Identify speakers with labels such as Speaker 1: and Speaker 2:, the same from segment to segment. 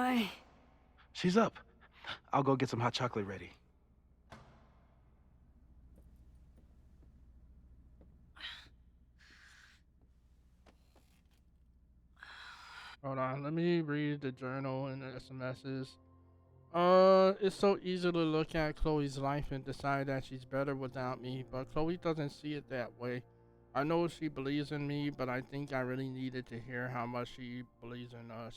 Speaker 1: I?
Speaker 2: She's up. I'll go get some hot chocolate ready.
Speaker 3: Hold on, let me read the journal and the SMSs. It's so easy to look at Chloe's life and decide that she's better without me, but Chloe doesn't see it that way. I know she believes in me, but I think I really needed to hear how much she believes in us.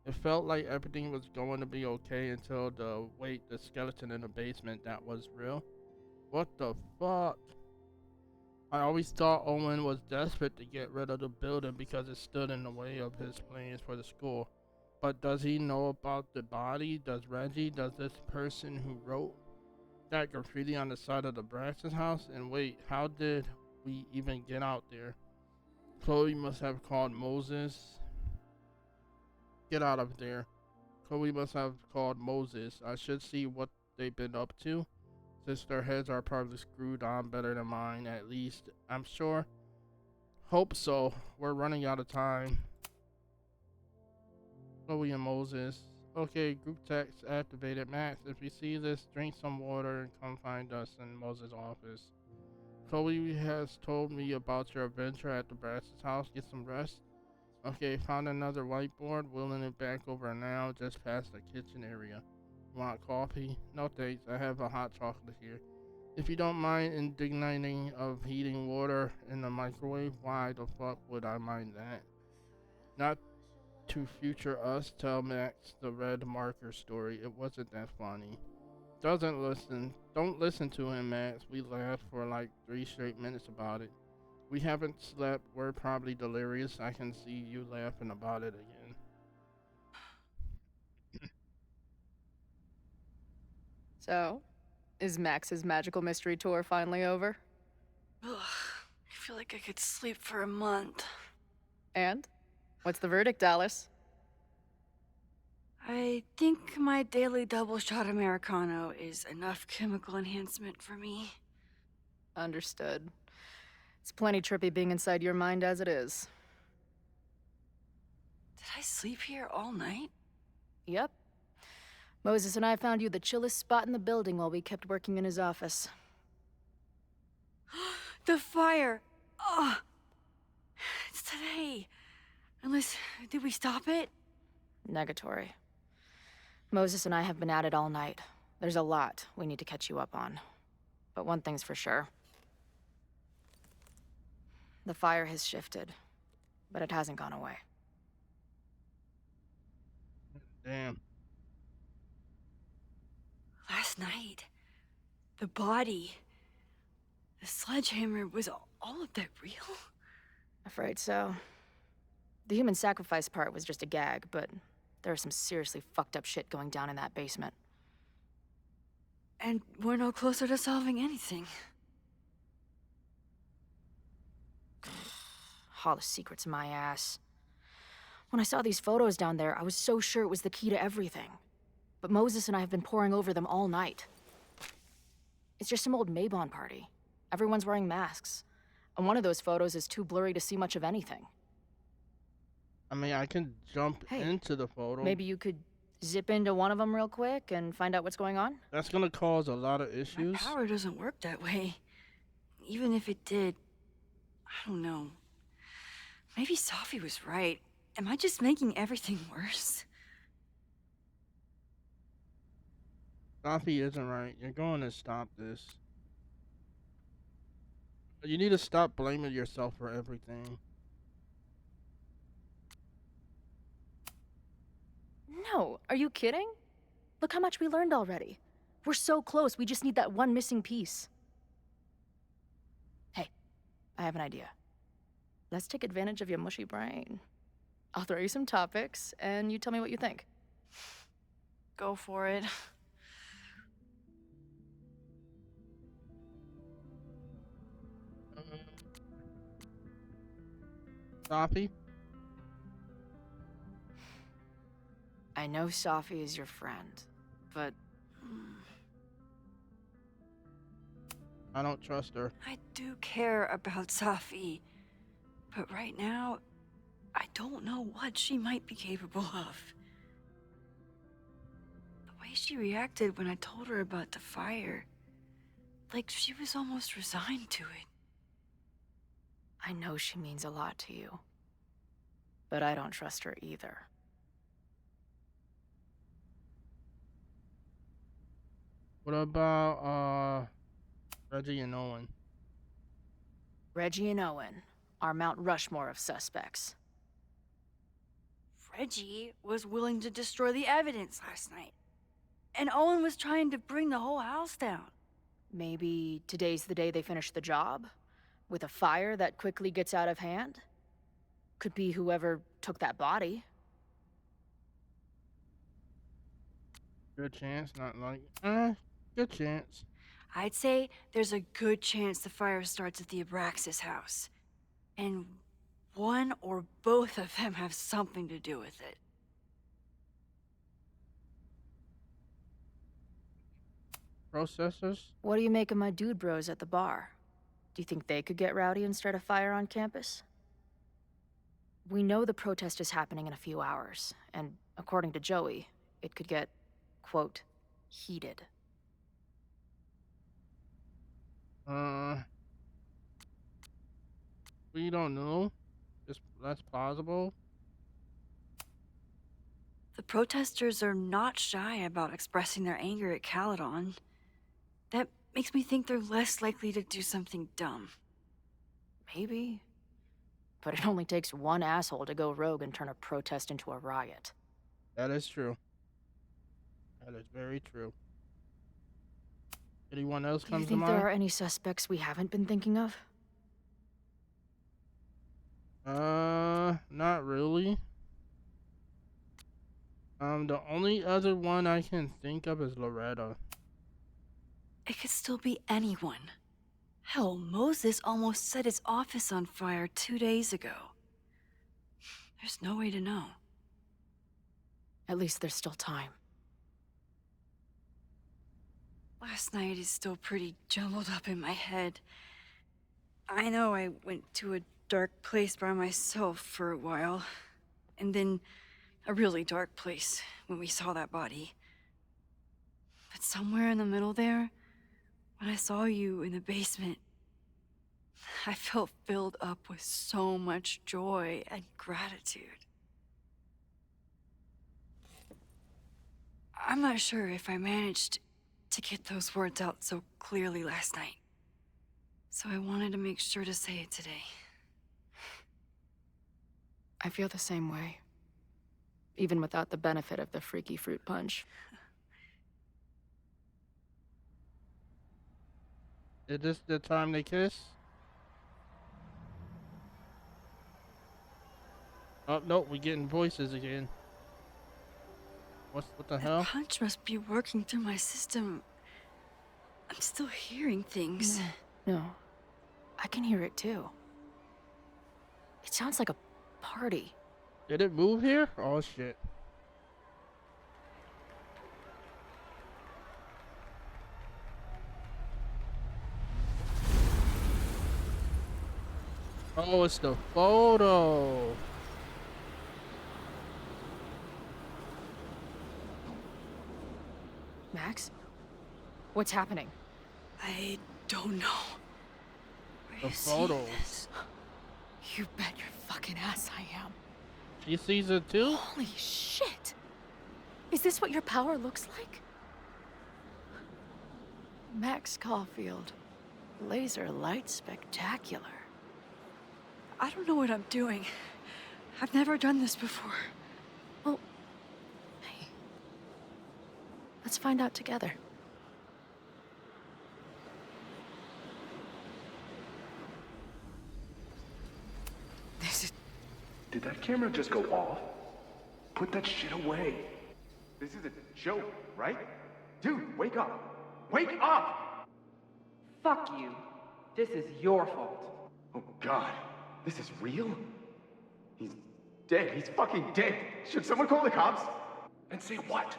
Speaker 3: It felt like everything was going to be okay until the skeleton in the basement that was real. What the fuck? I always thought Owen was desperate to get rid of the building because it stood in the way of his plans for the school. But does he know about the body? Does Reggie? Does this person who wrote that graffiti on the side of the Braxton's house? And wait, how did we even get out there? Chloe must have called Moses. Get out of there. Chloe must have called Moses. I should see what they've been up to, since their heads are probably screwed on better than mine, at least, I'm sure. Hope so. We're running out of time. Chloe and Moses. Okay, group text activated. Max, if you see this, drink some water and come find us in Moses' office. Chloe has told me about your adventure at the Brass's house. Get some rest. Okay, found another whiteboard. Wheeling it back over now, just past the kitchen area. Want coffee? No thanks, I have a hot chocolate here. If you don't mind indignating of heating water in the microwave, why the fuck would I mind that? Not to future us tell Max the red marker story. It wasn't that funny. Doesn't listen. Don't listen to him, Max. We laughed for like 3 straight minutes about it. We haven't slept. We're probably delirious. I can see you laughing about it again.
Speaker 4: So, is Max's magical mystery tour finally over?
Speaker 1: Ugh, I feel like I could sleep for a month.
Speaker 4: And? What's the verdict, Alice?
Speaker 1: I think my daily double shot Americano is enough chemical enhancement for me.
Speaker 4: Understood. It's plenty trippy being inside your mind as it is.
Speaker 1: Did I sleep here all night?
Speaker 4: Yep. Moses and I found you the chillest spot in the building while we kept working in his office.
Speaker 1: The fire! Ugh! It's today. Unless, did we stop it?
Speaker 4: Negatory. Moses and I have been at it all night. There's a lot we need to catch you up on. But one thing's for sure. The fire has shifted, but it hasn't gone away.
Speaker 3: Damn.
Speaker 1: Last night, the body, the sledgehammer, was all of that real?
Speaker 4: Afraid so. The human sacrifice part was just a gag, but there was some seriously fucked up shit going down in that basement.
Speaker 1: And we're no closer to solving anything.
Speaker 4: All the secrets in my ass. When I saw these photos down there, I was so sure it was the key to everything. But Moses and I have been poring over them all night. It's just some old Maybon party. Everyone's wearing masks. And one of those photos is too blurry to see much of anything.
Speaker 3: I mean, I can jump
Speaker 4: Hey,
Speaker 3: into the photo.
Speaker 4: Maybe you could zip into one of them real quick and find out what's going on?
Speaker 3: That's gonna cause a lot of
Speaker 1: My
Speaker 3: issues.
Speaker 1: power doesn't work that way. Even if it did, I don't know. Maybe Sophie was right. Am I just making everything worse?
Speaker 3: Sophie isn't right. You're going to stop this. You need to stop blaming yourself for everything.
Speaker 4: No, are you kidding? Look how much we learned already. We're so close, we just need that one missing piece. Hey, I have an idea. Let's take advantage of your mushy brain. I'll throw you some topics, and you tell me what you think.
Speaker 1: Go for it.
Speaker 3: Sophie?
Speaker 4: I know Sophie is your friend, but
Speaker 3: I don't trust her.
Speaker 1: I do care about Sophie. But right now, I don't know what she might be capable of. way she reacted when I told her about the fire. Like she was almost resigned to it.
Speaker 4: I know she means a lot to you. But I don't trust her either.
Speaker 3: What about Reggie and Owen?
Speaker 4: Reggie and Owen are Mount Rushmore of suspects.
Speaker 1: Reggie was willing to destroy the evidence last night. And Owen was trying to bring the whole house down.
Speaker 4: Maybe today's the day they finish the job? With a fire that quickly gets out of hand? Could be whoever took that body.
Speaker 3: Good chance, not like good chance.
Speaker 1: I'd say there's a good chance the fire starts at the Abraxas house. And one or both of them have something to do with it.
Speaker 3: Processors?
Speaker 4: What do you make of my dude bros at the bar? Do you think they could get rowdy and start a fire on campus? We know the protest is happening in a few hours, and according to Joey, it could get, quote, heated.
Speaker 3: We don't know. That's plausible.
Speaker 1: The protesters are not shy about expressing their anger at Caledon. That makes me think they're less likely to do something dumb.
Speaker 4: Maybe. But it only takes one asshole to go rogue and turn a protest into a riot.
Speaker 3: That is true. That is very true. Anyone else
Speaker 4: Do you
Speaker 3: comes to
Speaker 4: think there
Speaker 3: mind?
Speaker 4: are any suspects we haven't been thinking of?
Speaker 3: Not really. The only other one I can think of is Loretta.
Speaker 1: It could still be anyone. Hell, Moses almost set his office on fire 2 days ago. There's no way to know.
Speaker 4: At least there's still time.
Speaker 1: Last night is still pretty jumbled up in my head. I know I went to a dark place by myself for a while, and then a really dark place when we saw that body. But somewhere in the middle there, when I saw you in the basement, I felt filled up with so much joy and gratitude. I'm not sure if I managed to get those words out so clearly last night. So I wanted to make sure to say it today.
Speaker 4: I feel the same way. Even without the benefit of the freaky fruit punch.
Speaker 3: Is this the time they kiss? Oh, no, we getting voices again. What the
Speaker 1: That
Speaker 3: hell?
Speaker 1: punch must be working through my system. I'm still hearing things.
Speaker 4: No. I can hear it too. It sounds like a party.
Speaker 3: Did it move here? Oh, shit. Oh, it's the photo.
Speaker 4: Max? What's happening?
Speaker 1: I don't know. Are
Speaker 3: The
Speaker 1: you seeing
Speaker 3: photos.
Speaker 1: this?
Speaker 4: You bet your fucking ass I am.
Speaker 3: She sees it too?
Speaker 4: Holy shit! Is this what your power looks like? Max Caulfield. Laser light spectacular.
Speaker 1: I don't know what I'm doing. I've never done this before.
Speaker 4: Well, hey. Let's find out together. This is...
Speaker 5: Did that camera just go off? Put that shit away. This is a joke, right? Dude, wake up! Wake up!
Speaker 6: Fuck you. This is your fault.
Speaker 5: Oh god, this is real? He's dead. He's fucking dead. Should someone call the cops? And say what?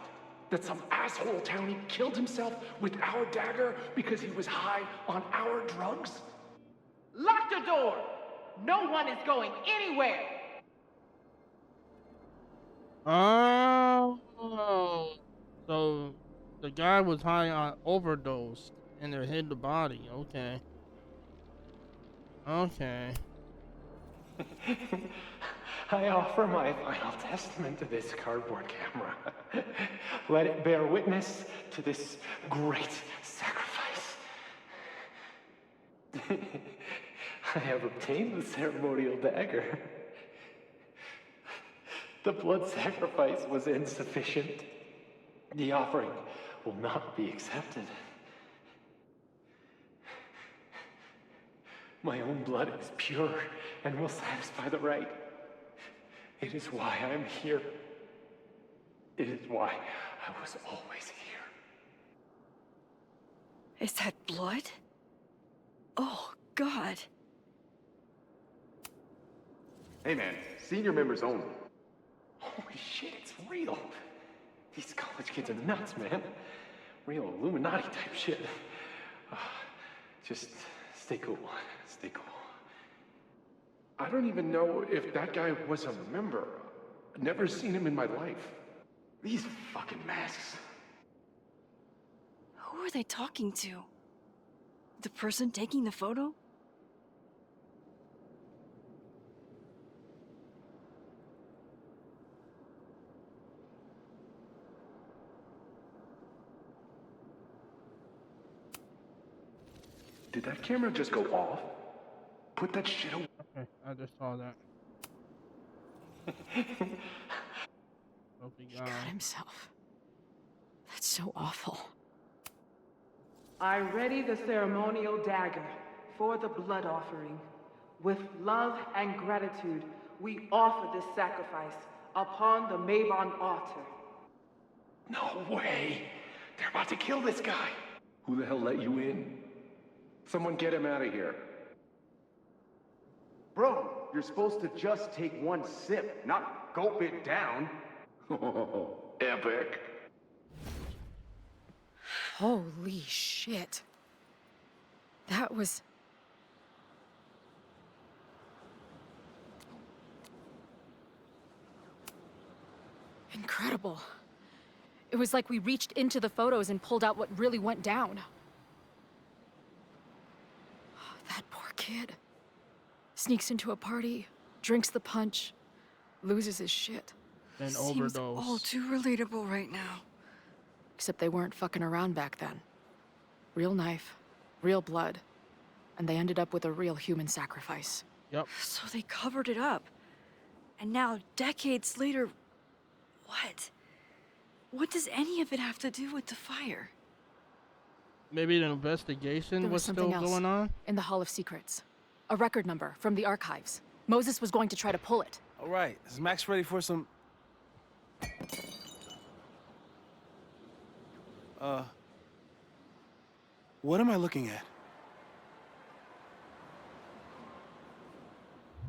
Speaker 5: That some asshole townie killed himself with our dagger because he was high on our drugs?
Speaker 6: Lock the door! No one is going anywhere!
Speaker 3: Oh. So The guy was high on overdose and they hid the body. Okay. Okay.
Speaker 5: I offer my final testament to this cardboard camera. Let it bear witness to this great sacrifice. I have obtained the ceremonial dagger. The blood sacrifice was insufficient. The offering will not be accepted. My own blood is pure and will satisfy the rite. It is why I'm here. It is why I was always here.
Speaker 1: Is that blood? Oh, God.
Speaker 5: Hey man, senior members only. Holy shit, it's real. These college kids are nuts, man. Real Illuminati type shit. Just stay cool. Stay cool. I don't even know if that guy was a member. Never seen him in my life. These fucking masks.
Speaker 1: Who are they talking to? The person taking the photo?
Speaker 5: Did that camera just go off? Put that shit away.
Speaker 3: Okay, I just saw that.
Speaker 4: He got himself. That's so awful.
Speaker 6: I ready the ceremonial dagger for the blood offering. With love and gratitude, we offer this sacrifice upon the Mabon altar.
Speaker 5: No way. They're about to kill this guy. Who the hell let you in? Someone get him out of here.
Speaker 7: Bro, you're supposed to just take one sip, not gulp it down.
Speaker 5: Epic.
Speaker 4: Holy shit. That was... incredible. It was like we reached into the photos and pulled out what really went down. That poor kid. Sneaks into a party, drinks the punch, loses his shit.
Speaker 3: An
Speaker 1: Seems
Speaker 3: overdose.
Speaker 1: all too relatable right now.
Speaker 4: Except they weren't fucking around back then. Real knife, real blood, and they ended up with a real human sacrifice.
Speaker 3: Yep.
Speaker 1: So they covered it up. And now, decades later, what? What does any of it have to do with the fire?
Speaker 3: Maybe the investigation
Speaker 4: There
Speaker 3: was
Speaker 4: was
Speaker 3: still
Speaker 4: something else
Speaker 3: going on.
Speaker 4: in the Hall of Secrets. A record number from the archives. Moses was going to try to pull it.
Speaker 2: All right, is Max ready for some... What am I looking at?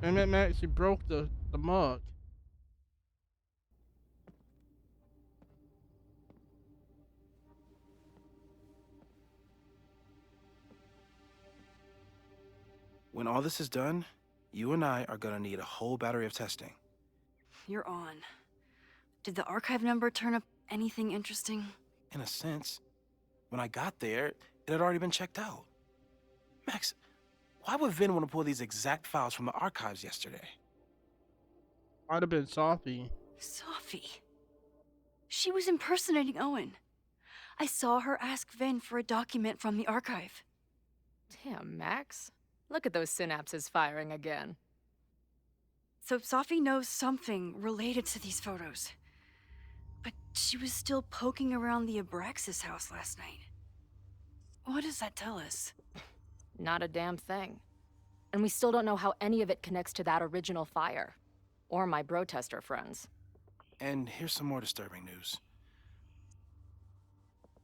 Speaker 3: And then Max, he broke the mug.
Speaker 2: When all this is done, you and I are gonna need a whole battery of testing.
Speaker 1: You're on. Did the archive number turn up anything interesting?
Speaker 2: In a sense, when I got there, it had already been checked out. Max, why would Vin want to pull these exact files from the archives yesterday?
Speaker 3: Might have been Sophie.
Speaker 1: Sophie. She was impersonating Owen. I saw her ask Vin for a document from the archive.
Speaker 4: Damn, Max. Look at those synapses firing again.
Speaker 1: So Sophie knows something related to these photos. But she was still poking around the Abraxas house last night. What does that tell us?
Speaker 4: Not a damn thing. And we still don't know how any of it connects to that original fire. Or my bro-tester friends.
Speaker 2: And here's some more disturbing news.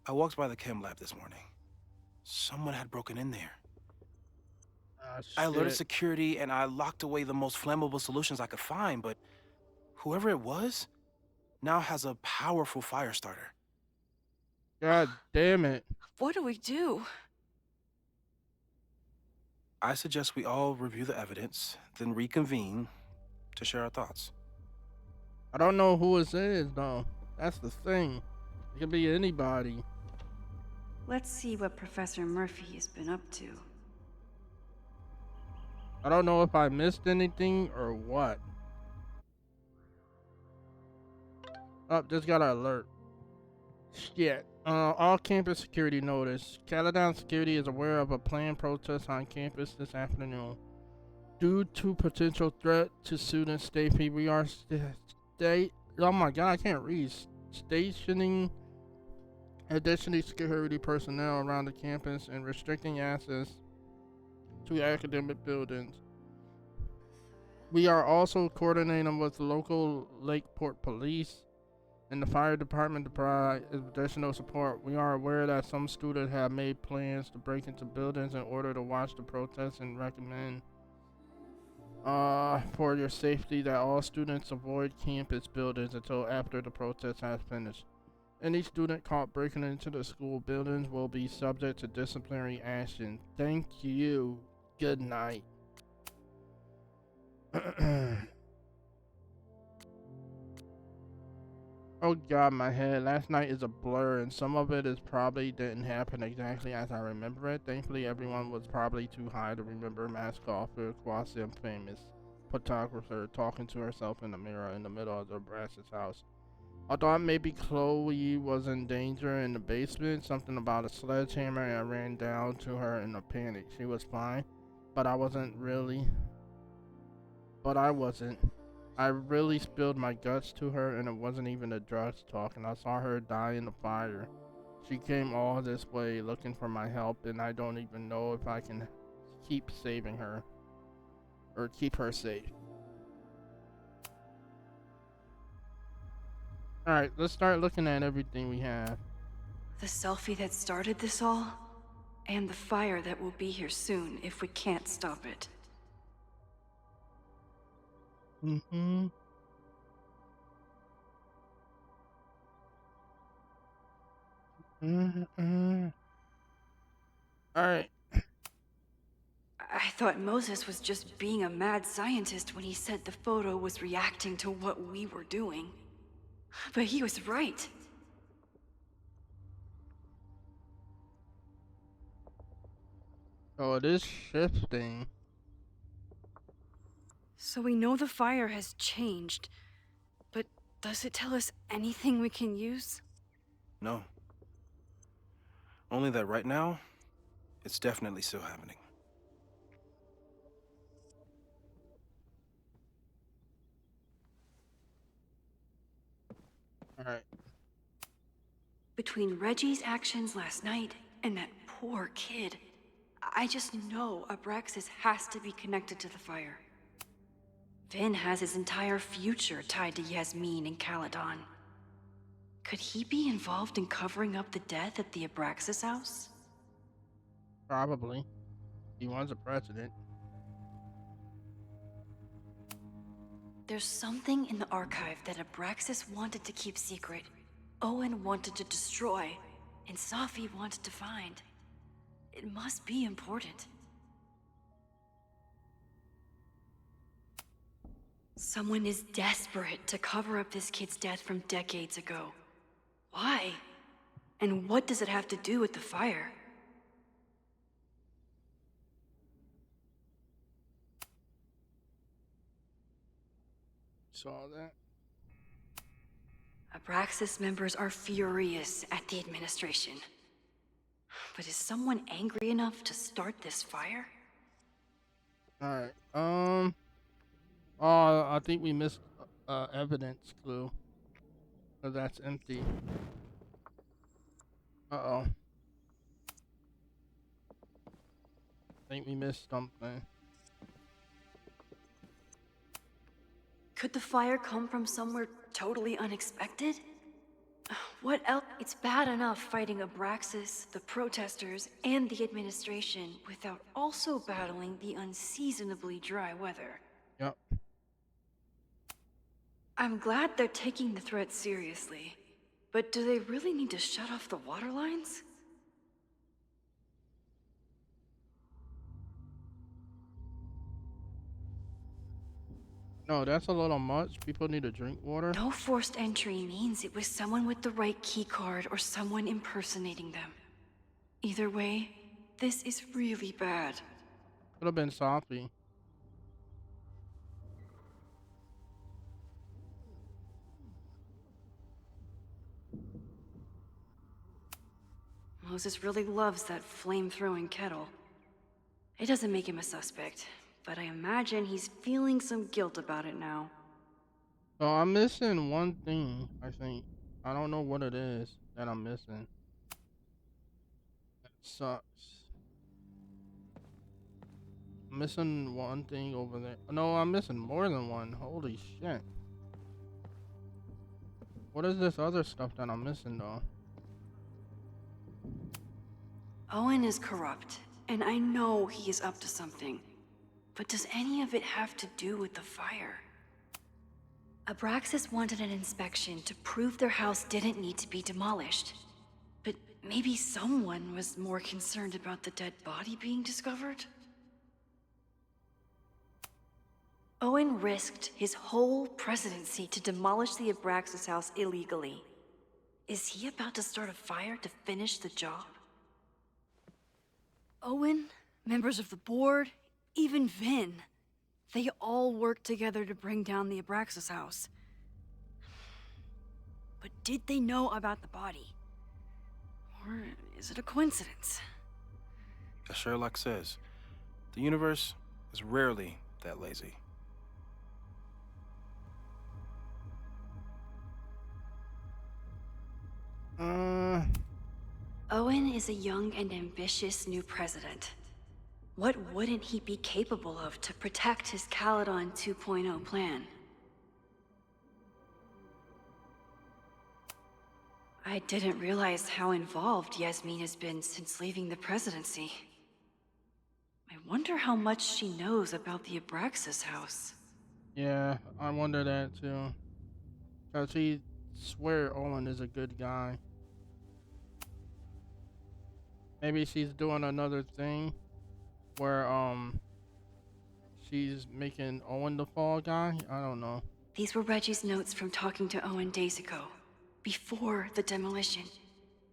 Speaker 2: I walked by the chem lab this morning. Someone had broken in there. I alerted security and I locked away the most flammable solutions I could find, but whoever it was now has a powerful fire starter.
Speaker 3: God damn it.
Speaker 1: What do we do?
Speaker 2: I suggest we all review the evidence, then reconvene to share our thoughts.
Speaker 3: I don't know who it is, though. That's the thing. It could be anybody.
Speaker 1: let's see what Professor Murphy has been up to.
Speaker 3: I don't know if I missed anything or what. Oh, just got an alert. Shit. All campus security notice. Caledon security is aware of a planned protest on campus this afternoon. Due to potential threat to student safety, we are oh my god, I can't read. Stationing additional security personnel around the campus and restricting access to academic buildings. We are also coordinating with local Lakeport police and the fire department to provide additional support. We are aware that some students have made plans to break into buildings in order to watch the protests and recommend for your safety that all students avoid campus buildings until after the protest has finished. Any student caught breaking into the school buildings will be subject to disciplinary action. Thank you. Good night. Oh god, my head. Last night is a blur, and some of it is probably didn't happen exactly as I remember it. Thankfully, everyone was probably too high to remember Mask Officer Quasim, famous photographer, talking to herself in the mirror in the middle of the Brass's house. I thought maybe Chloe was in danger in the basement, something about a sledgehammer, and I ran down to her in a panic. She was fine, but I wasn't. I really spilled my guts to her, and it wasn't even the drugs talking. I saw her die in the fire. She came all this way looking for my help, and I don't even know if I can keep saving her or keep her safe. Alright, let's start looking at everything we have.
Speaker 1: The selfie that started this all, and the fire that will be here soon if we can't stop it.
Speaker 3: Mm-hmm. Alright.
Speaker 1: I thought Moses was just being a mad scientist when he said the photo was reacting to what we were doing. But he was right.
Speaker 3: Oh, it is shifting.
Speaker 1: So we know the fire has changed, but does it tell us anything we can use?
Speaker 2: No. Only that right now, it's definitely still happening.
Speaker 3: Alright.
Speaker 1: Between Reggie's actions last night and that poor kid, I just know Abraxas has to be connected to the fire. Vin has his entire future tied to Yasmin and Caledon. Could he be involved in covering up the death at the Abraxas house?
Speaker 3: Probably. He was a president.
Speaker 1: There's something in the archive that Abraxas wanted to keep secret, Owen wanted to destroy, and Safi wanted to find. It must be important. Someone is desperate to cover up this kid's death from decades ago. Why? And what does it have to do with the fire?
Speaker 3: Saw that.
Speaker 1: Abraxas members are furious at the administration. But is someone angry enough to start this fire?
Speaker 3: Alright, oh, I think we missed evidence clue. So that's empty. Uh-oh. I think we missed something.
Speaker 1: Could the fire come from somewhere totally unexpected? What else? It's bad enough fighting Abraxas, the protesters, and the administration without also battling the unseasonably dry weather.
Speaker 3: Yep.
Speaker 1: I'm glad they're taking the threat seriously, but do they really need to shut off the water lines?
Speaker 3: No, that's a little much. People need to drink water.
Speaker 1: No forced entry means it was someone with the right keycard or someone impersonating them. Either way, this is really bad.
Speaker 3: Could have been Sophie.
Speaker 1: Moses really loves that flame-throwing kettle. It doesn't make him a suspect, but I imagine he's feeling some guilt about it now.
Speaker 3: So I'm missing one thing, I think. I don't know what it is that I'm missing. That sucks. I'm missing one thing over there. No, I'm missing more than one. Holy shit. What is this other stuff that I'm missing though?
Speaker 1: Owen is corrupt, and I know he is up to something. But does any of it have to do with the fire? Abraxas wanted an inspection to prove their house didn't need to be demolished. But maybe someone was more concerned about the dead body being discovered? Owen risked his whole presidency to demolish the Abraxas house illegally. Is he about to start a fire to finish the job? Owen, members of the board, even Vin. They all worked together to bring down the Abraxas house. But did they know about the body? Or is it a coincidence?
Speaker 2: As Sherlock says, the universe is rarely that lazy.
Speaker 1: Owen is a young and ambitious new president. What wouldn't he be capable of to protect his Caledon 2.0 plan? I didn't realize how involved Yasmin has been since leaving the presidency. I wonder how much she knows about the Abraxas house.
Speaker 3: Yeah, I wonder that too. Cause he swear Owen is a good guy. Maybe she's doing another thing where she's making Owen the fall guy. I don't know.
Speaker 1: These were Reggie's notes from talking to Owen days ago, before the demolition.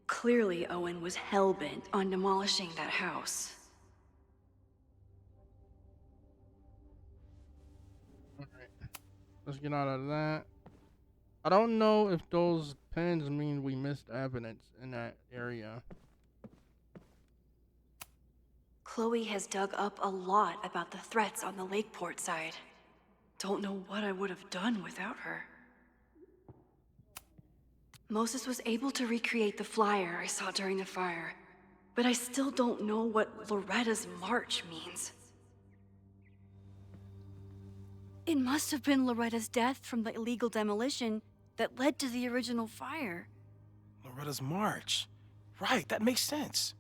Speaker 1: Clearly, Owen was hell-bent on demolishing that house.
Speaker 3: Alright, let's get out of that. I don't know if those pens mean we missed evidence in that area.
Speaker 1: Chloe has dug up a lot about the threats on the Lakeport side. Don't know what I would have done without her. Moses was able to recreate the flyer I saw during the fire, but I still don't know what Loretta's march means. It must have been Loretta's death from the illegal demolition that led to the original fire.
Speaker 2: Loretta's march. Right, that makes sense.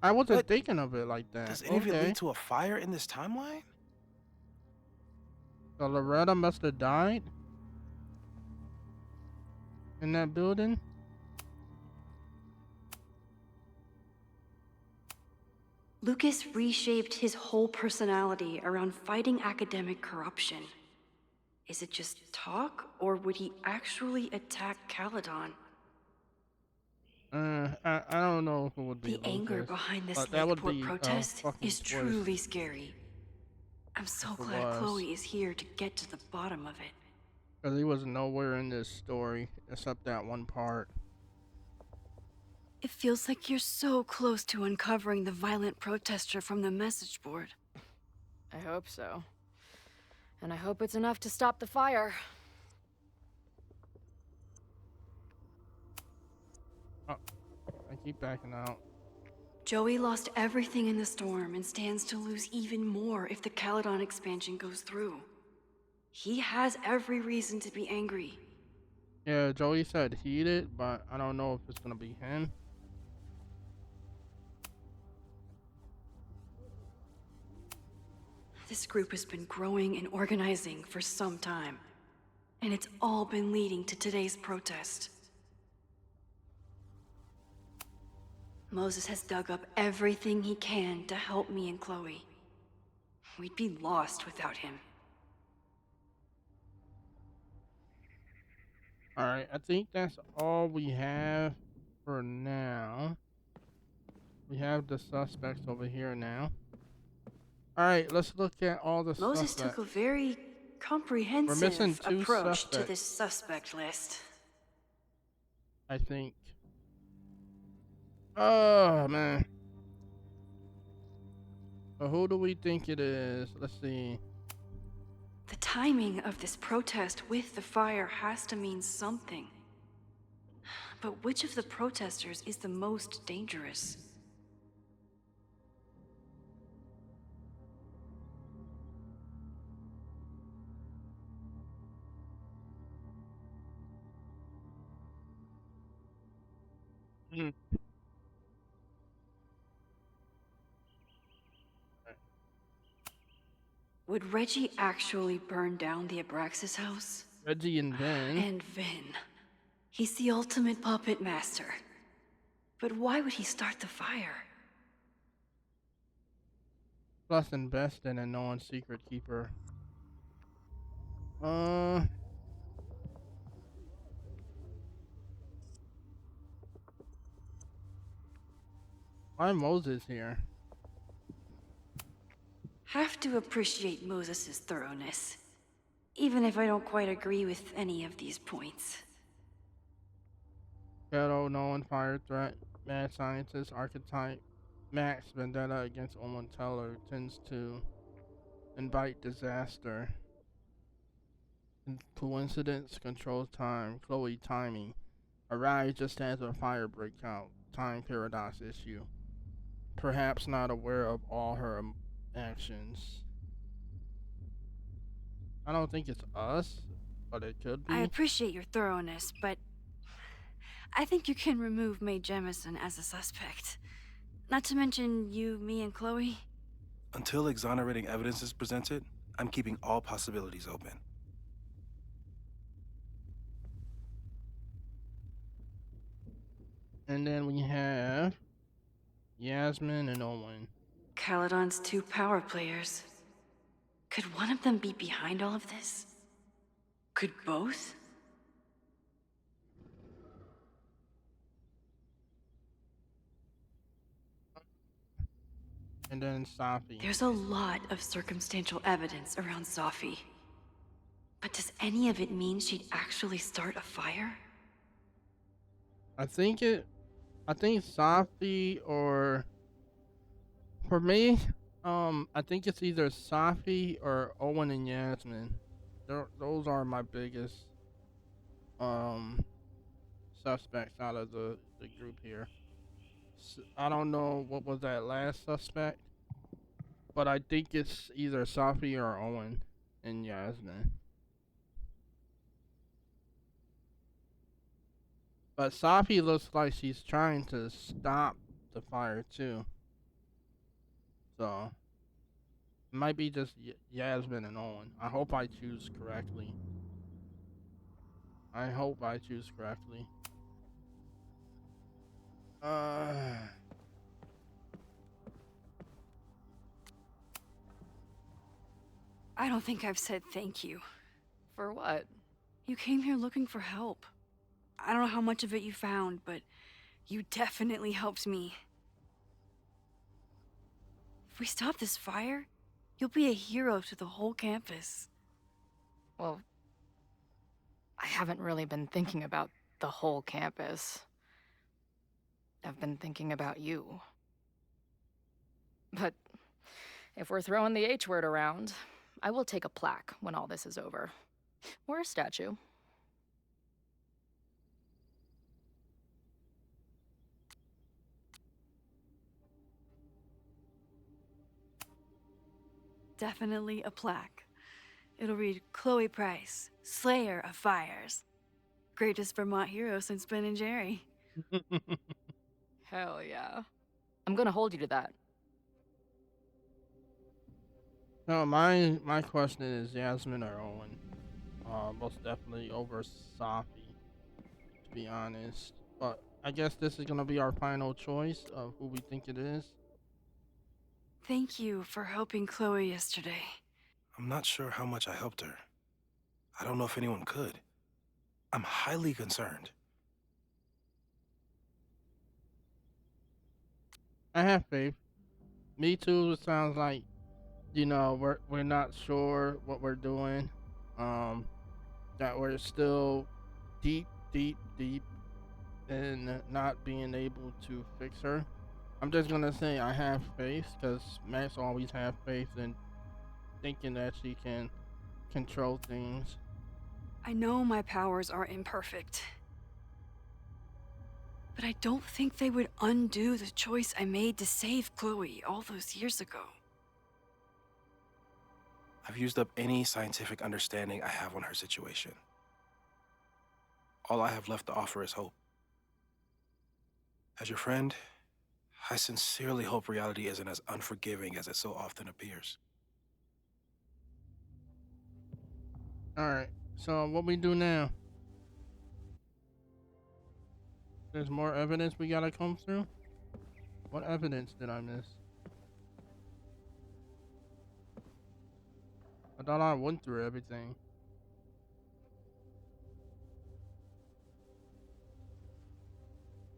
Speaker 3: I wasn't
Speaker 2: But
Speaker 3: thinking of it like that.
Speaker 2: does any of it
Speaker 3: Okay.
Speaker 2: lead to a fire in this timeline?
Speaker 3: So Loretta must have died in that building.
Speaker 1: Lucas reshaped his whole personality around fighting academic corruption. Is it just talk, or would he actually attack Caledon?
Speaker 3: I don't know if it would be
Speaker 1: The anger
Speaker 3: Lucas,
Speaker 1: behind this
Speaker 3: but that would
Speaker 1: Lakeport
Speaker 3: be
Speaker 1: protest
Speaker 3: fucking
Speaker 1: is
Speaker 3: twist
Speaker 1: truly scary. I'm so
Speaker 3: if it
Speaker 1: glad
Speaker 3: was.
Speaker 1: Chloe is here to get to the bottom of it.
Speaker 3: Because he was nowhere in this story except that one part.
Speaker 1: It feels like you're so close to uncovering the violent protester from the message board.
Speaker 4: I hope so. And I hope it's enough to stop the fire.
Speaker 3: Oh, I keep backing out.
Speaker 1: Joey lost everything in the storm and stands to lose even more if the Caledon expansion goes through. He has every reason to be angry.
Speaker 3: Yeah, Joey said heated, but I don't know if it's gonna be him.
Speaker 1: This group has been growing and organizing for some time, and it's all been leading to today's protest. Moses has dug up everything he can to help me and Chloe. We'd be lost without him.
Speaker 3: Alright, I think that's all we have for now. We have the suspects over here now. Alright, let's look at all the
Speaker 1: Moses took
Speaker 3: suspects.
Speaker 1: a very
Speaker 3: We're missing
Speaker 1: comprehensive
Speaker 3: 2
Speaker 1: approach to this
Speaker 3: suspects,
Speaker 1: suspect list.
Speaker 3: I think. Oh, man. So who do we think it is? Let's see.
Speaker 1: The timing of this protest with the fire has to mean something. But which of the protesters is the most dangerous?
Speaker 3: Mm.
Speaker 1: Would Reggie actually burn down the Abraxas house?
Speaker 3: Reggie and Vin.
Speaker 1: And Vin. He's the ultimate puppet master. But why would he start the fire?
Speaker 3: Plus invest in a known secret keeper. Why Moses here?
Speaker 1: Have to appreciate Moses' thoroughness. Even if I don't quite agree with any of these points.
Speaker 3: Ghetto, known fire threat, mad scientist, archetype, Max vendetta against Owen Teller tends to invite disaster. Coincidence controls time. Chloe timing. Arrives just as a fire breaks out. Time paradox issue. Perhaps not aware of all her actions. I don't think it's us, but it could
Speaker 1: I
Speaker 3: be.
Speaker 1: appreciate your thoroughness, but I think you can remove Mae Jemison as a suspect. Not to mention you, me, and Chloe.
Speaker 2: Until exonerating evidence is presented, I'm keeping all possibilities open.
Speaker 3: And then we have Yasmin and Owen.
Speaker 1: Caledon's 2 power players. Could one of them be behind all of this? Could both?
Speaker 3: And then Safi.
Speaker 1: There's a lot of circumstantial evidence around Safi. But does any of it mean she'd actually start a fire?
Speaker 3: I think Safi or for me, I think it's either Safi or Owen and Yasmin. Those are my biggest suspects out of the group here. I don't know what was that last suspect, but I think it's either Safi or Owen and Yasmin. But Safi looks like she's trying to stop the fire too. So it might be just Yasmin and Owen. I hope I choose correctly. I hope I choose correctly.
Speaker 1: I don't think I've said thank you.
Speaker 4: For what?
Speaker 1: You came here looking for help. I don't know how much of it you found, but you definitely helped me. If we stop this fire, you'll be a hero to the whole campus.
Speaker 4: Well, I haven't really been thinking about the whole campus. I've been thinking about you. But if we're throwing the H word around, I will take a plaque when all this is over. Or a statue.
Speaker 1: Definitely a plaque. It'll read Chloe Price, Slayer of Fires. Greatest Vermont hero since Ben and Jerry.
Speaker 4: Hell yeah. I'm gonna hold you to that.
Speaker 3: No, my question is Yasmin or Owen. Most definitely over Safi, to be honest. But I guess this is gonna be our final choice of who we think it is.
Speaker 1: Thank you for helping Chloe yesterday.
Speaker 2: I'm not sure how much I helped her. I don't know if anyone could. I'm highly concerned.
Speaker 3: I have faith. Me too. It sounds like we're not sure what we're doing. Um, that we're still deep, deep, deep in not being able to fix her. I'm just gonna say I have faith because Max always have faith in thinking that she can control things.
Speaker 1: I know my powers are imperfect, but I don't think they would undo the choice I made to save Chloe all those years ago.
Speaker 2: I've used up any scientific understanding I have on her situation. All I have left to offer is hope. As your friend, I sincerely hope reality isn't as unforgiving as it so often appears.
Speaker 3: All right. So what we do now? There's more evidence we gotta come through. What evidence did I miss? I thought I went through everything.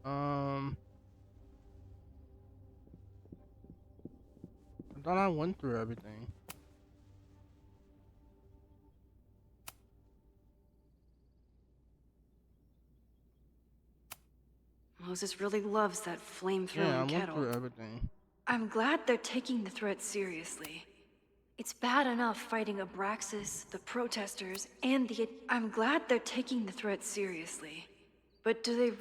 Speaker 3: I thought I went through everything.
Speaker 1: Moses really loves that
Speaker 3: Yeah, I
Speaker 1: flame-throwing
Speaker 3: went
Speaker 1: kettle.
Speaker 3: through everything.
Speaker 1: I'm glad they're taking the threat seriously. It's bad enough fighting Abraxas, the protesters, and the... I'm glad they're taking the threat seriously. But do they...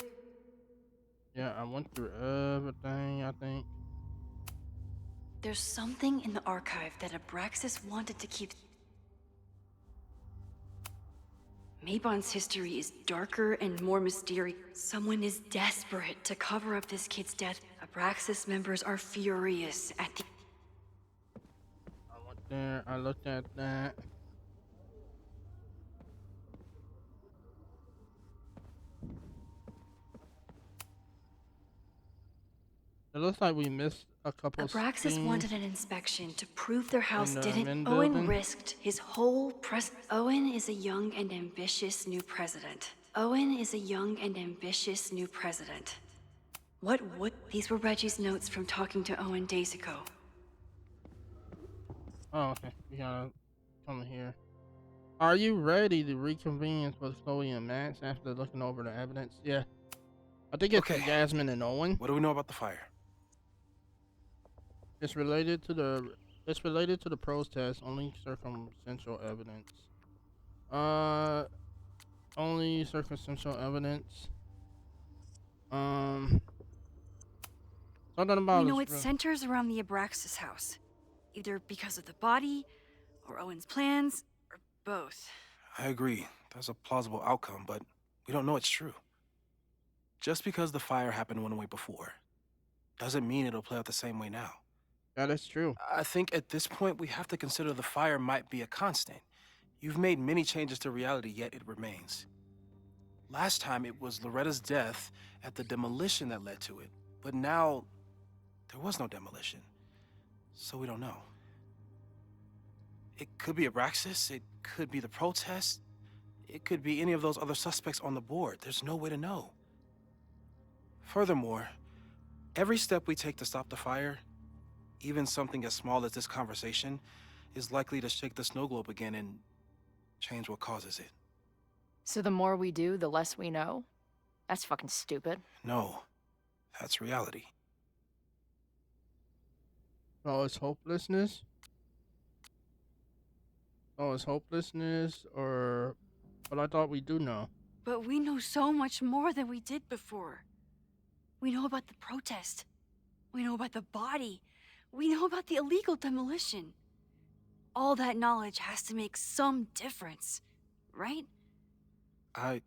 Speaker 3: Yeah, I went through everything, I think.
Speaker 1: There's something in the archive that Abraxas wanted to keep... Mabon's history is darker and more mysterious. Someone is desperate to cover up this kid's death. Abraxas members are furious at the...
Speaker 3: I went there, I looked at that. It looks like we missed a couple
Speaker 1: Abraxas
Speaker 3: things
Speaker 1: wanted an inspection to prove their house
Speaker 3: in the
Speaker 1: didn't...
Speaker 3: Min
Speaker 1: Owen
Speaker 3: building.
Speaker 1: risked his whole Owen is a young and ambitious new president. Owen is a young and ambitious new president. What would... These were Reggie's notes from talking to Owen days ago.
Speaker 3: Oh, okay. We gotta come here. Are you ready to reconvene with Chloe and Max after looking over the evidence? Yeah. I think it's
Speaker 2: Okay.
Speaker 3: Jasmine and Owen.
Speaker 2: What do we know about the fire?
Speaker 3: It's related to the protest, only circumstantial evidence. Only circumstantial evidence. Something about
Speaker 1: We know it centers around the Abraxas house. Either because of the body, or Owen's plans, or both.
Speaker 2: I agree. That's a plausible outcome, but we don't know it's true. Just because the fire happened one way before, doesn't mean it'll play out the same way now.
Speaker 3: That is true.
Speaker 2: I think at this point, we have to consider the fire might be a constant. You've made many changes to reality, yet it remains. Last time, it was Loretta's death at the demolition that led to it. But now, there was no demolition. So we don't know. It could be Abraxas, it could be the protest, it could be any of those other suspects on the board. There's no way to know. Furthermore, every step we take to stop the fire, even something as small as this conversation, is likely to shake the snow globe again and change what causes it.
Speaker 4: So the more we do, the less we know? That's fucking stupid.
Speaker 2: No, that's reality.
Speaker 3: Oh, it's hopelessness? Oh, it's hopelessness, or... But I thought we do know.
Speaker 1: But we know so much more than we did before. We know about the protest. We know about the body. We know about the illegal demolition. All that knowledge has to make some difference, right?
Speaker 2: I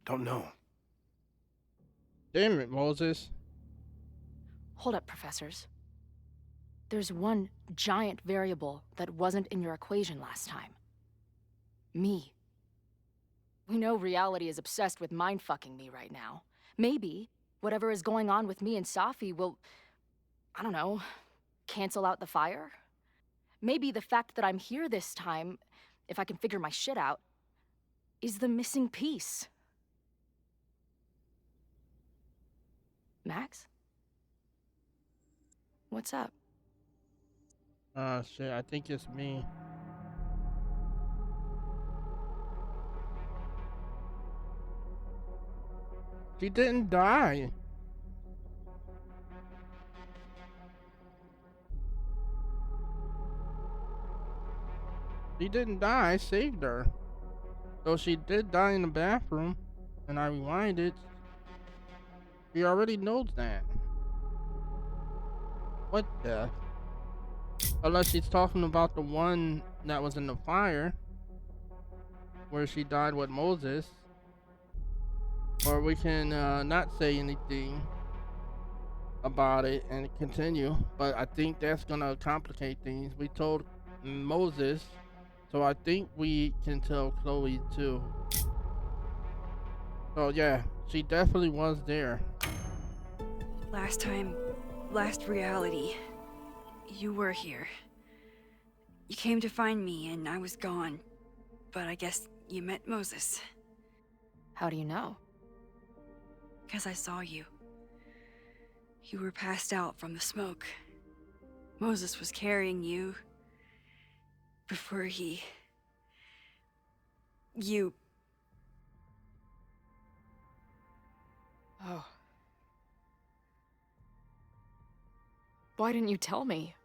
Speaker 2: don't know.
Speaker 3: Damn it, Moses.
Speaker 4: Hold up, professors. There's one giant variable that wasn't in your equation last time. Me. We know reality is obsessed with mind-fucking me right now. Maybe whatever is going on with me and Safi will, I don't know, cancel out the fire? Maybe the fact that I'm here this time, if I can figure my shit out, is the missing piece. Max? What's up?
Speaker 3: Shit, I think it's me. She didn't die. She didn't die. I saved her. Though she did die in the bathroom, and I rewinded. She already knows that. What the? Unless she's talking about the one that was in the fire, where she died with Moses. Or we can not say anything about it and continue. But I think that's gonna complicate things. We told Moses, so I think we can tell Chloe too. So yeah, she definitely was there.
Speaker 1: Last reality, you were here. You came to find me and I was gone, but I guess you met Moses.
Speaker 4: How do you know?
Speaker 1: 'Cause I saw you. You were passed out from the smoke. Moses was carrying you before you...
Speaker 4: Oh. Why didn't you tell me?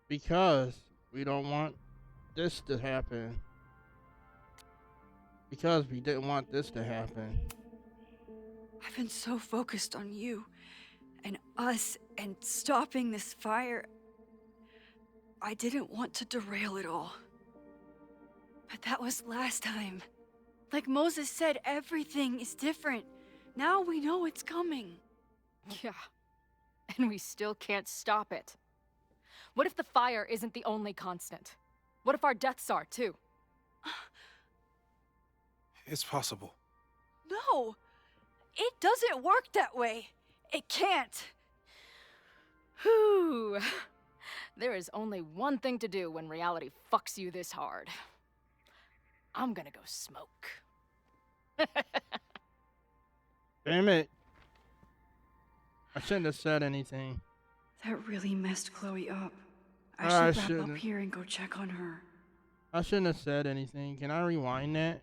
Speaker 3: Because we don't want this to happen. Because we didn't want this to happen.
Speaker 1: I've been so focused on you and us and stopping this fire. I didn't want to derail it all. But that was last time. Like Moses said, everything is different. Now we know it's coming.
Speaker 4: Yeah. And we still can't stop it. What if the fire isn't the only constant? What if our deaths are, too?
Speaker 2: It's possible.
Speaker 1: No! It doesn't work that way. It can't.
Speaker 4: Whew. There is only one thing to do when reality fucks you this hard. I'm gonna go smoke.
Speaker 3: Damn it. I shouldn't have said anything.
Speaker 1: That really messed Chloe up.
Speaker 3: I
Speaker 1: I should wrap up
Speaker 3: shouldn't.
Speaker 1: here and go check on her.
Speaker 3: I shouldn't have said anything. Can I rewind that?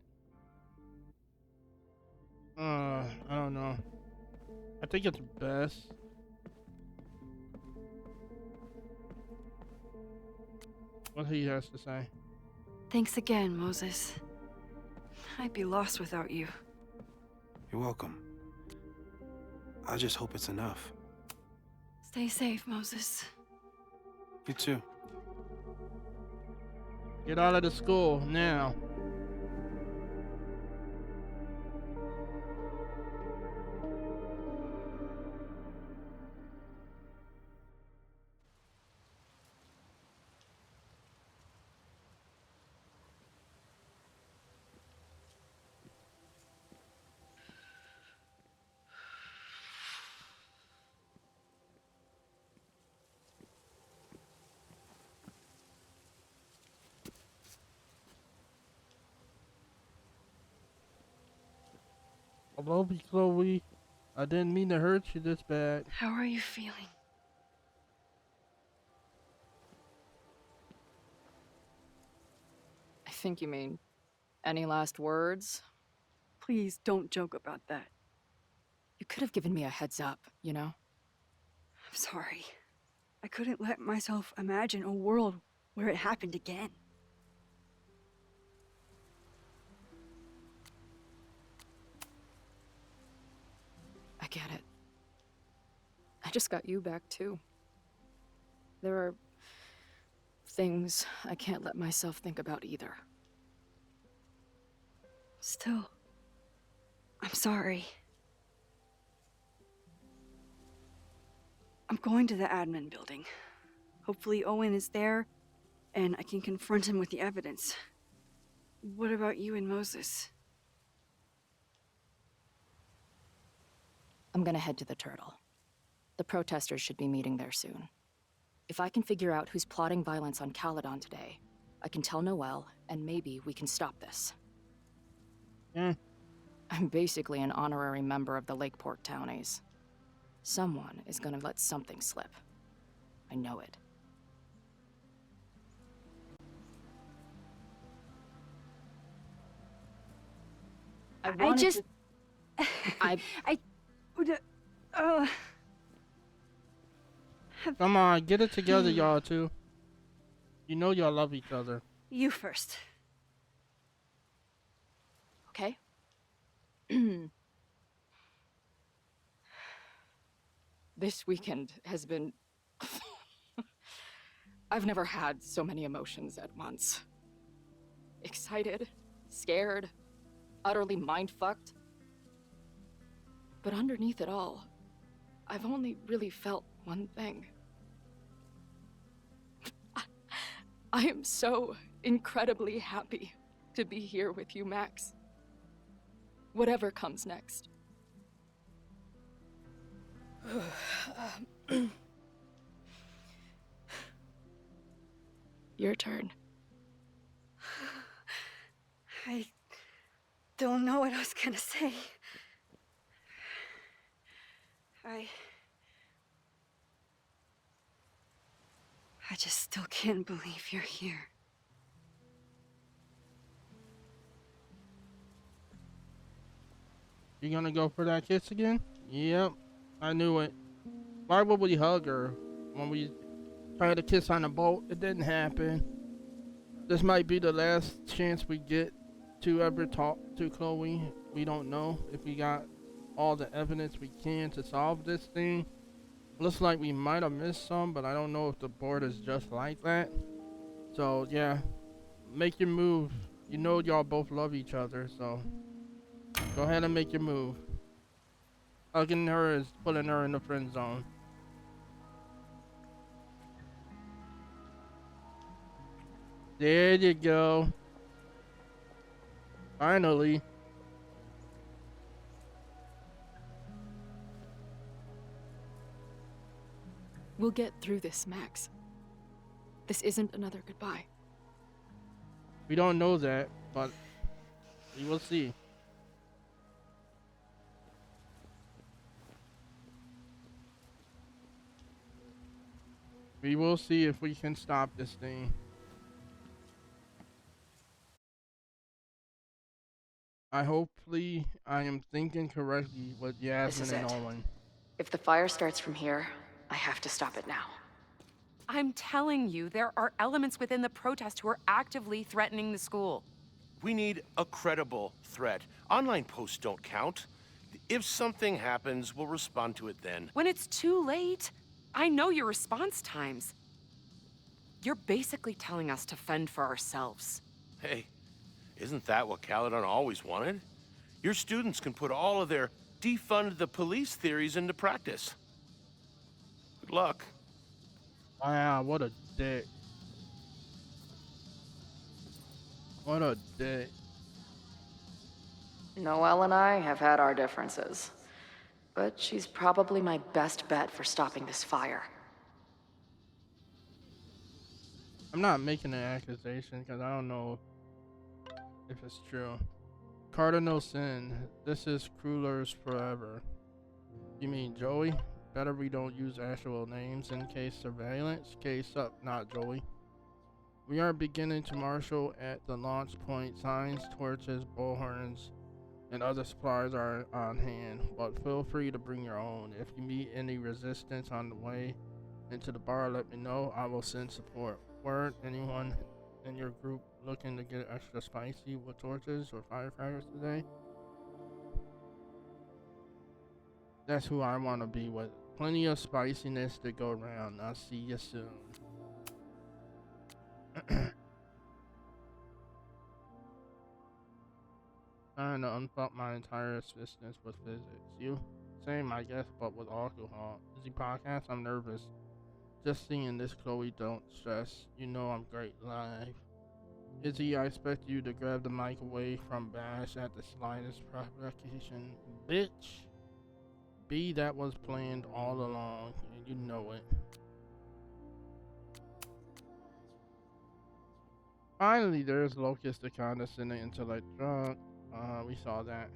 Speaker 3: I don't know. I think it's best. What he has to say.
Speaker 1: Thanks again, Moses. I'd be lost without you.
Speaker 2: You're welcome. I just hope it's enough.
Speaker 1: Stay safe, Moses.
Speaker 2: You too.
Speaker 3: Get out of the school now. Hello, Chloe. I didn't mean to hurt you this bad.
Speaker 1: How are you feeling?
Speaker 4: I think you mean, any last words?
Speaker 1: Please don't joke about that.
Speaker 4: You could have given me a heads up, you know?
Speaker 1: I'm sorry. I couldn't let myself imagine a world where it happened again.
Speaker 4: I get it. I just got you back, too. There are things I can't let myself think about either.
Speaker 1: Still, I'm sorry. I'm going to the admin building. Hopefully Owen is there, and I can confront him with the evidence. What about you and Moses?
Speaker 4: I'm gonna head to the Turtle. The protesters should be meeting there soon. If I can figure out who's plotting violence on Caledon today, I can tell Noelle, and maybe we can stop this. I'm basically an honorary member of the Lakeport Townies. Someone is gonna let something slip. I know it. I
Speaker 1: I
Speaker 4: wanted
Speaker 1: just...
Speaker 4: to... I...
Speaker 1: I... Uh,
Speaker 3: Come on, get it together, y'all two. You know y'all love each other.
Speaker 1: you first.
Speaker 4: Okay? This weekend has been... I've never had so many emotions at once. Excited, scared, utterly mind-fucked. But underneath it all, I've only really felt one thing. I am so incredibly happy to be here with you, Max. Whatever comes next. Your turn.
Speaker 1: I don't know what I was gonna say. I just still can't believe you're here.
Speaker 3: You gonna go for that kiss again? Yep, I knew it. Why would we hug her when we tried to kiss on the boat? It didn't happen. This might be the last chance we get to ever talk to Chloe. We don't know if we got all the evidence we can to solve this thing. Looks like we might have missed some, but I don't know if the board is just like that. So yeah, make your move. You know y'all both love each other, so go ahead and make your move. Hugging her is putting her in the friend zone. There you go. Finally.
Speaker 4: We'll get through this, Max. This isn't another goodbye.
Speaker 3: We don't know that, but we will see. We will see if we can stop this thing. Hopefully I am thinking correctly with Yasmin and Owen.
Speaker 4: If the fire starts from here, I have to stop it now.
Speaker 8: I'm telling you, there are elements within the protest who are actively threatening the school.
Speaker 9: We need a credible threat. Online posts don't count. If something happens, we'll respond to it then.
Speaker 8: When it's too late, I know your response times. You're basically telling us to fend for ourselves.
Speaker 9: Hey, isn't that what Caledon always wanted? Your students can put all of their defund the police theories into practice. Good luck.
Speaker 3: Wow, what a dick. What a dick.
Speaker 4: Noelle and I have had our differences, but she's probably my best bet for stopping this fire.
Speaker 3: I'm not making an accusation because I don't know if it's true. Cardinal sin. This is Cruelers forever. You mean Joey? Better we don't use actual names in case surveillance. Case up, not Joey. We are beginning to marshal at the launch point. Signs, torches, bullhorns, and other supplies are on hand, but feel free to bring your own. If you meet any resistance on the way into the bar, let me know. I will send support. Word, anyone in your group looking to get extra spicy with torches or firecrackers today? That's who I want to be with. Plenty of spiciness to go around. I'll see you soon. Trying to unfuck my entire existence with physics. You? Same, I guess, but with alcohol. Is the podcast? I'm nervous. Just seeing this, Chloe, don't stress. You know I'm great live. Izzy, I expect you to grab the mic away from Bash at the slightest provocation. Bitch! B, that was planned all along, and you know it. Finally, there's Locust, the condescending intellect drunk. We saw that.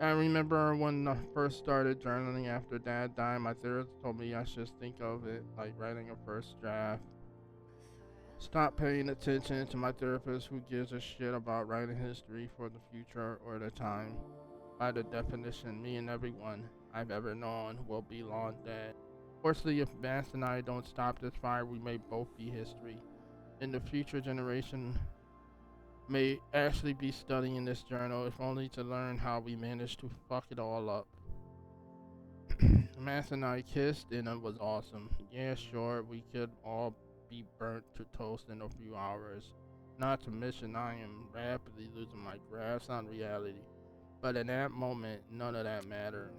Speaker 3: I remember when I first started journaling after Dad died, my therapist told me I should think of it like writing a first draft. Stop paying attention to my therapist who gives a shit about writing history for the future or the time. By the definition, me and everyone I've ever known will be long dead. Fortunately, if Vance and I don't stop this fire, we may both be history. In the future generation may actually be studying this journal, if only to learn how we managed to fuck it all up. Vance and I kissed, and it was awesome. Yeah, sure, we could all be burnt to toast in a few hours. Not to mention, I am rapidly losing my grasp on reality. But in that moment, none of that mattered.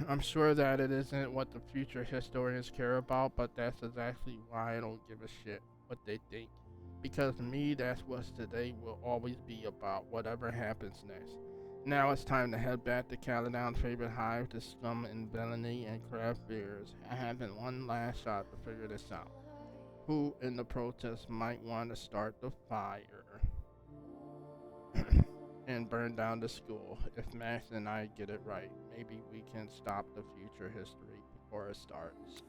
Speaker 3: I'm sure that it isn't what the future historians care about, but that's exactly why I don't give a shit what they think. Because to me, that's what today will always be about, whatever happens next. Now it's time to head back to Caledon's favorite hive to scum and villainy and craft beers. I have one last shot to figure this out. Who in the protest might want to start the fire and burn down the school? If Max and I get it right, maybe we can stop the future history before it starts.